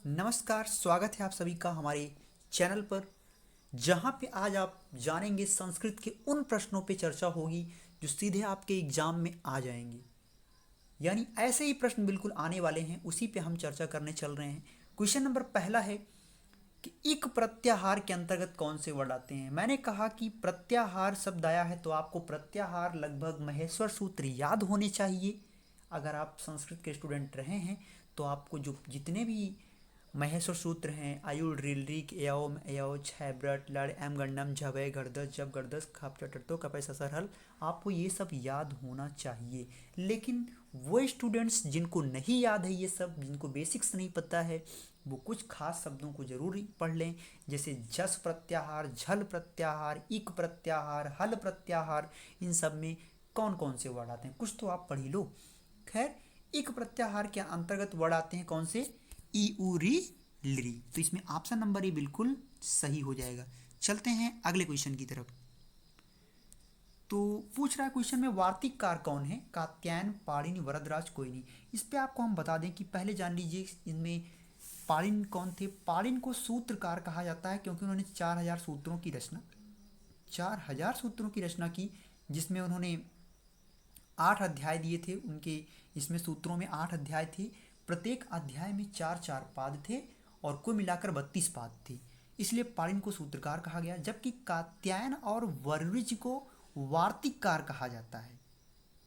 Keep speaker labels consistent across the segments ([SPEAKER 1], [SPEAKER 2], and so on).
[SPEAKER 1] नमस्कार, स्वागत है आप सभी का हमारे चैनल पर, जहां पे आज आप जानेंगे संस्कृत के उन प्रश्नों पे चर्चा होगी जो सीधे आपके एग्जाम में आ जाएंगे। यानी ऐसे ही प्रश्न बिल्कुल आने वाले हैं, उसी पे हम चर्चा करने चल रहे हैं। क्वेश्चन नंबर पहला है कि इक प्रत्याहार के अंतर्गत कौन से वर्ड आते हैं। मैंने कहा कि प्रत्याहार शब्द आया है तो आपको प्रत्याहार लगभग महेश्वर सूत्र याद होने चाहिए। अगर आप संस्कृत के स्टूडेंट रहे हैं तो आपको जो जितने भी महेश्वर सूत्र हैं, आयुल रिल रिक एओम एओ छै ब्रट लड़ एम गंडम झबे गर्दस जब गर्दस खप चटो कपै ससर हल, आपको ये सब याद होना चाहिए। लेकिन वो स्टूडेंट्स जिनको नहीं याद है ये सब, जिनको बेसिक्स नहीं पता है, वो कुछ खास शब्दों को जरूर पढ़ लें। जैसे जस प्रत्याहार, झल प्रत्याहार, इक प्रत्याहार, हल प्रत्याहार, इन सब में कौन कौन से वर्ड आते हैं कुछ तो आप पढ़ ही लो। खैर, इक प्रत्याहार के अंतर्गत वर्ड आते हैं कौन से? ई उ री लिरी। तो इसमें ऑप्शन नंबर ए बिल्कुल सही हो जाएगा। चलते हैं अगले क्वेश्चन की तरफ। तो पूछ रहा है क्वेश्चन में वार्तिककार कौन है? कात्यायन, पाणिनि, वरदराज, कोई नहीं। इस पे आपको हम बता दें कि पहले जान लीजिए इनमें पाणिनि कौन थे। पाणिनि को सूत्रकार कहा जाता है क्योंकि उन्होंने 4000 सूत्रों की रचना 4000 सूत्रों की रचना की, जिसमें उन्होंने 8 अध्याय दिए थे उनके। इसमें सूत्रों में 8 अध्याय थे, प्रत्येक अध्याय में 4-4 पाद थे और कुल मिलाकर 32 पाद थे। इसलिए पाणिनि को सूत्रकार कहा गया, जबकि कात्यायन और वर्णिज को वार्तिककार कहा जाता है।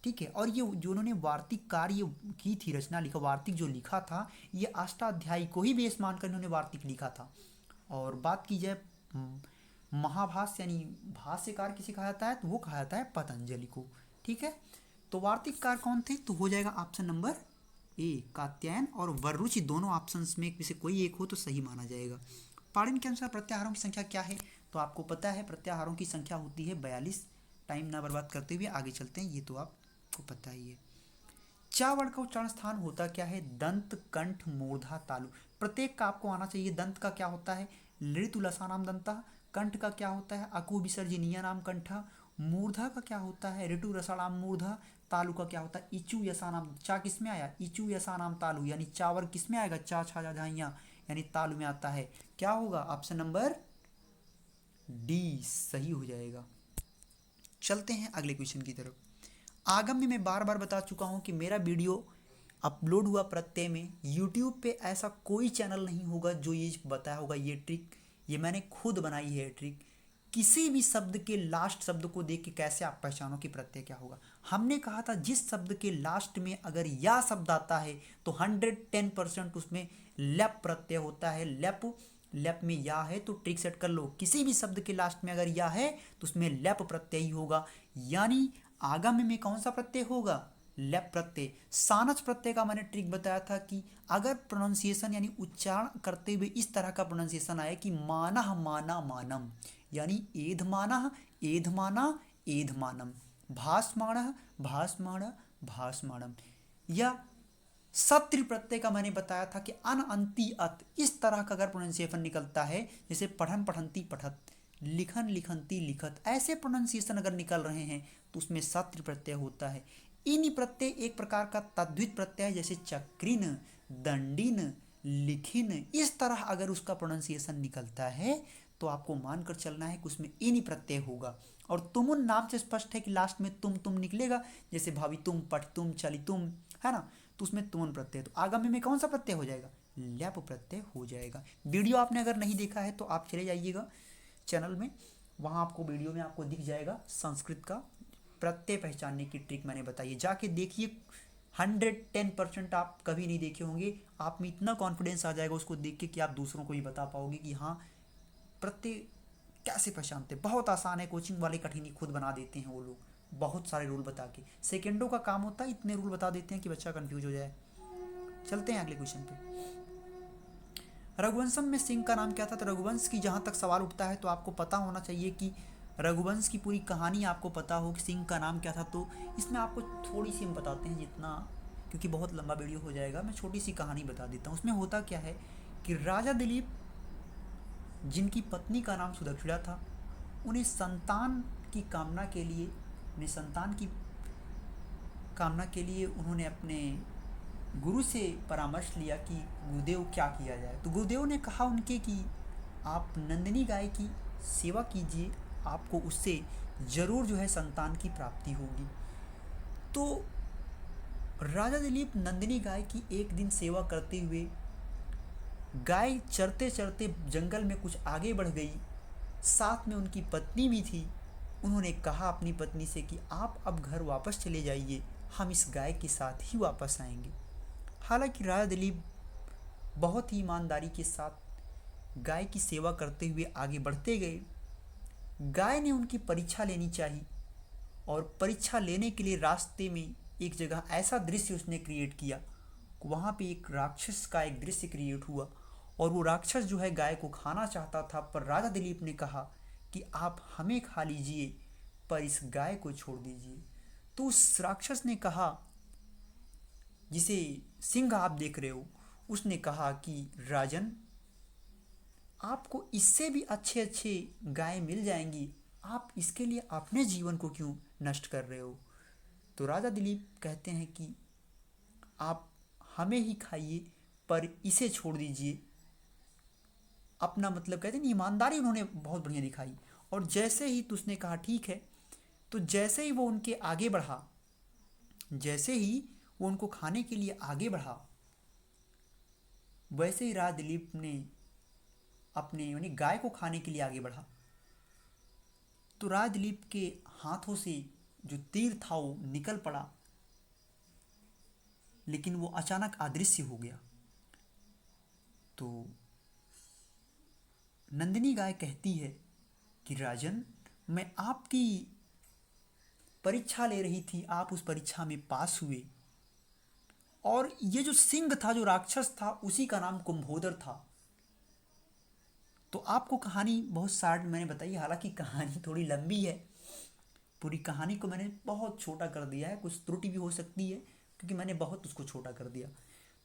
[SPEAKER 1] ठीक है, और ये जो उन्होंने वार्तिककार ये की थी, रचना लिखा, वार्तिक जो लिखा था, ये अष्टाध्यायी को ही बेस मानकर इन्होंने वार्तिक लिखा था। और बात की जाए महाभाष्य यानी भाष्यकार किसे कहा जाता है, तो वो कहा जाता है पतंजलि को। ठीक है, तो वार्तिककार कौन थे? तो हो जाएगा ऑप्शन नंबर ए, कात्यायन और वरुचि। दोनों ऑप्शंस में से कोई एक हो तो सही माना जाएगा। पाणिनि के अनुसार प्रत्याहारों की संख्या क्या है? तो आपको पता है प्रत्याहारों की संख्या होती है 42। टाइम ना बर्बाद करते हुए आगे चलते हैं, ये तो आपको पता ही है। चा वर्ड का उच्चारण स्थान होता क्या है? दंत, कंठ, मूर्धा, तालु। प्रत्येक का आपको आना चाहिए। दंत का क्या होता है? लृतु लसानाम दंता। कंठ का क्या होता है? अकु विसर्जनीय नाम कंठा। मूर्धा का क्या होता है? ऋतु रसाणाम मूर्धा। तालु का क्या होता है? इचु यसा नाम। चा किस में आया? इचु यसा नाम तालु, यानी चावर किस में आएगा? चा छा झाइया यानी तालु में आता है। क्या होगा? ऑप्शन नंबर डी सही हो जाएगा। चलते हैं अगले क्वेश्चन की तरफ। आगम में मैं बार बार बता चुका हूं कि मेरा वीडियो अपलोड हुआ प्रत्यय में यूट्यूब पे ऐसा कोई चैनल नहीं होगा जो ये बताया होगा। ये ट्रिक ये मैंने खुद बनाई है ट्रिक। किसी भी शब्द के लास्ट शब्द को देख के कैसे आप पहचानो कि प्रत्यय क्या होगा। हमने कहा था जिस शब्द के लास्ट में अगर या शब्द आता है तो 110% उसमें लेप प्रत्यय होता है। लेप लेप में या है तो ट्रिक सेट कर लो, किसी भी शब्द के लास्ट में अगर या है तो उसमें लेप प्रत्यय ही होगा। यानी आगम में कौन सा प्रत्यय होगा? लेप प्रत्यय। सानच प्रत्यय का मैंने ट्रिक बताया था कि अगर प्रोनाउंसिएशन यानी उच्चारण करते हुए इस तरह का प्रोनाउंसिएशन आए कि मानह माना मानम, यानी एध मानह एध माना एध मानम, भास्माणः भास्माण भास्माणम, या सत्र प्रत्यय का मैंने बताया था कि अन अंति अत, इस तरह का अगर प्रोनाउंसिएशन निकलता है, जैसे पढ़न पढ़ंती पठत, लिखन लिखंती लिखत, ऐसे प्रोनाउंसिएशन अगर निकल रहे हैं तो उसमें सत्र प्रत्यय होता है। इन प्रत्यय एक प्रकार का तद्वित प्रत्यय है, जैसे चक्रिन, दंडिन, लिखिन, इस तरह अगर उसका प्रोनाउंसिएशन निकलता है तो आपको मानकर चलना है कि उसमें इन प्रत्यय होगा। और तुमुन नाम से स्पष्ट है कि लास्ट में तुम निकलेगा, जैसे भावी तुम, पठ तुम, चली तुम, है ना, तो उसमें तुमन प्रत्यय। तो आगामी में कौन सा प्रत्यय हो जाएगा? लैप प्रत्यय हो जाएगा। वीडियो आपने अगर नहीं देखा है तो आप चले जाइएगा चैनल में, वहाँ आपको वीडियो में आपको दिख जाएगा संस्कृत का प्रत्यय पहचानने की ट्रिक मैंने बताई है, जाके देखिए। 110% आप कभी नहीं देखे होंगे, आप में इतना कॉन्फिडेंस आ जाएगा उसको देख के कि आप दूसरों को भी बता पाओगे कि हाँ प्रत्यय कैसे पहचानते। बहुत आसान है, कोचिंग वाले कठिनी खुद बना देते हैं वो लोग, बहुत सारे रूल बता के। सेकेंडों का काम होता है, इतने रूल बता देते हैं कि बच्चा कंफ्यूज हो जाए। चलते हैं अगले क्वेश्चन पे। रघुवंशम में सिंह का नाम क्या था? तो रघुवंश की जहाँ तक सवाल उठता है तो आपको पता होना चाहिए कि रघुवंश की पूरी कहानी आपको पता हो कि सिंह का नाम क्या था। तो इसमें आपको थोड़ी सी हम बताते हैं, जितना, क्योंकि बहुत लंबा वीडियो हो जाएगा, मैं छोटी सी कहानी बता देता हूँ। उसमें होता क्या है कि राजा दिलीप, जिनकी पत्नी का नाम सुदक्षिणा था, उन्हें संतान की कामना के लिए उन्होंने अपने गुरु से परामर्श लिया कि गुरुदेव क्या किया जाए। तो गुरुदेव ने कहा उनके कि आप नंदिनी गाय की सेवा कीजिए, आपको उससे ज़रूर जो है संतान की प्राप्ति होगी। तो राजा दिलीप नंदिनी गाय की एक दिन सेवा करते हुए गाय चरते चरते जंगल में कुछ आगे बढ़ गई, साथ में उनकी पत्नी भी थी। उन्होंने कहा अपनी पत्नी से कि आप अब घर वापस चले जाइए, हम इस गाय के साथ ही वापस आएंगे। हालांकि राजा दिलीप बहुत ही ईमानदारी के साथ गाय की सेवा करते हुए आगे बढ़ते गए। गाय ने उनकी परीक्षा लेनी चाहिए और परीक्षा लेने के लिए रास्ते में एक जगह ऐसा दृश्य उसने क्रिएट किया, वहाँ पे एक राक्षस का एक दृश्य क्रिएट हुआ और वो राक्षस जो है गाय को खाना चाहता था। पर राजा दिलीप ने कहा कि आप हमें खा लीजिए पर इस गाय को छोड़ दीजिए। तो उस राक्षस ने कहा, जिसे सिंह आप देख रहे हो, उसने कहा कि राजन, आपको इससे भी अच्छे अच्छे गाय मिल जाएंगी, आप इसके लिए अपने जीवन को क्यों नष्ट कर रहे हो। तो राजा दिलीप कहते हैं कि आप हमें ही खाइए पर इसे छोड़ दीजिए। अपना मतलब कहते हैं ईमानदारी उन्होंने बहुत बढ़िया दिखाई। और जैसे ही तो उसने कहा ठीक है, तो जैसे ही वो उनके आगे बढ़ा, जैसे ही वो उनको खाने के लिए आगे बढ़ा, वैसे ही राजा दिलीप ने अपने यानी गाय को खाने के लिए आगे बढ़ा। तो राजा दिलीप के हाथों से जो तीर था वो निकल पड़ा, लेकिन वो अचानक अदृश्य हो गया। तो नंदिनी गाय कहती है कि राजन, मैं आपकी परीक्षा ले रही थी, आप उस परीक्षा में पास हुए, और ये जो सिंह था, जो राक्षस था, उसी का नाम कुंभोदर था। तो आपको कहानी बहुत शार्ट मैंने बताई, हालांकि कहानी थोड़ी लंबी है, पूरी कहानी को मैंने बहुत छोटा कर दिया है, कुछ त्रुटि भी हो सकती है क्योंकि मैंने बहुत उसको छोटा कर दिया।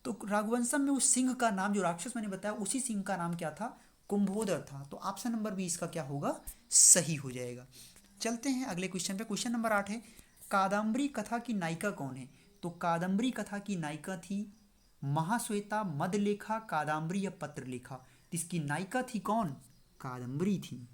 [SPEAKER 1] तो रघुवंशम में उस सिंह का नाम, जो राक्षस मैंने बताया, उसी सिंह का नाम क्या था, कुंभोदर था। तो ऑप्शन नंबर बी इसका क्या होगा, सही हो जाएगा। चलते हैं अगले क्वेश्चन पे। क्वेश्चन नंबर 8 है, कादम्बरी कथा की नायिका कौन है। तो कादम्बरी कथा की नायिका थी महाश्वेता, मदलेखा, कादम्बरी या पत्रलेखा। तो इसकी नायिका थी कौन, कादम्बरी थी।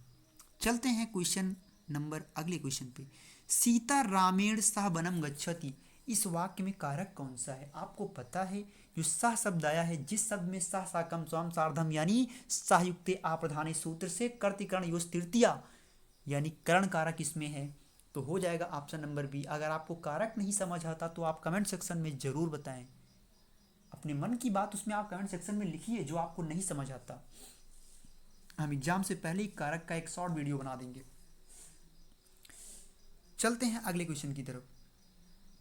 [SPEAKER 1] चलते हैं क्वेश्चन नंबर अगले क्वेश्चन पे। सीता रामेण सह वनम गच्छति, इस वाक्य में कारक कौन सा है। आपको पता है जो सह शब्द आया है, जिस शब्द में सह साकम स्वम सार्धम यानी सहयुक्ते आप्रधाने सूत्र से कर्तिकरण योज तृतीया यानी करण कारक इसमें है, तो हो जाएगा ऑप्शन नंबर बी। अगर आपको कारक नहीं समझ आता तो आप कमेंट सेक्शन में ज़रूर बताएं, अपने मन की बात उसमें आप कमेंट सेक्शन में लिखिए जो आपको नहीं समझ आता। हम एग्जाम से पहले ही कारक का एक शॉर्ट वीडियो बना देंगे। चलते हैं अगले क्वेश्चन की तरफ।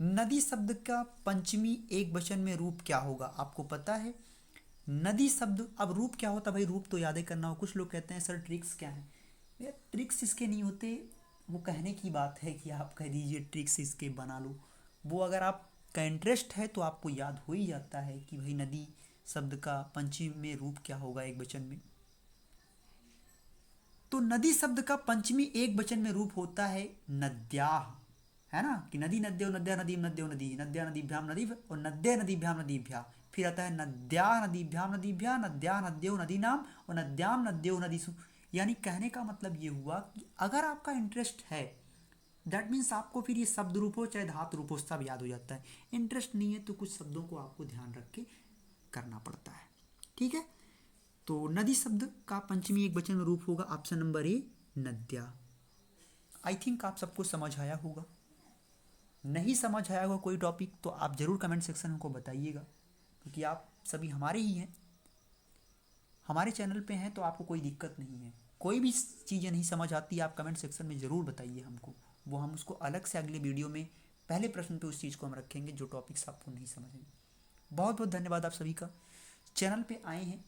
[SPEAKER 1] नदी शब्द का पंचमी एक वचन में रूप क्या होगा। आपको पता है नदी शब्द, अब रूप क्या होता है भाई, रूप तो याद ही करना हो। कुछ लोग कहते हैं सर ट्रिक्स क्या है, भैया ट्रिक्स इसके नहीं होते, वो कहने की बात है कि आप कह दीजिए ट्रिक्स इसके बना लो, वो अगर आपका इंटरेस्ट है तो आपको याद हो ही जाता है कि भाई नदी शब्द का पंचमी में रूप क्या होगा एक वचन में। तो नदी शब्द का पंचमी एक वचन में रूप होता है नद्याः, है ना, कि नदी नद्यो नद्या नदी नद्यो नदी नद्या नदीभ्याम नदी और नद्य नदीभ्याम नदीभ्या, फिर आता है नद्या नदीभ्याम नदीभ्या नद्या नद्यो नदी नाम और नद्याम नद्यो नदीसु। यानी कहने का मतलब ये हुआ कि अगर आपका इंटरेस्ट है, दैट मीन्स आपको फिर ये शब्द रूप हो चाहे धातु रूप हो सब याद हो जाता है। इंटरेस्ट नहीं है तो कुछ शब्दों को आपको ध्यान रख के करना पड़ता है, ठीक है। तो नदी शब्द का पंचमी एक वचन में रूप होगा ऑप्शन नंबर ए नद्या। आई थिंक आप सबको समझ आया होगा। नहीं समझ आया होगा कोई टॉपिक तो आप ज़रूर कमेंट सेक्शन में को बताइएगा, क्योंकि आप सभी हमारे ही हैं, हमारे चैनल पे हैं, तो आपको कोई दिक्कत नहीं है। कोई भी चीज़ें नहीं समझ आती आप कमेंट सेक्शन में ज़रूर बताइए हमको, वो हम उसको अलग से अगले वीडियो में पहले प्रश्न पे उस चीज़ को हम रखेंगे जो टॉपिक्स आपको नहीं समझ आएंगे। बहुत बहुत धन्यवाद आप सभी का। चैनल पे आए हैं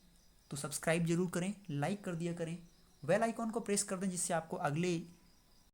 [SPEAKER 1] तो सब्सक्राइब जरूर करें, लाइक कर दिया करें, बेल आइकॉन को प्रेस कर दें जिससे आपको अगले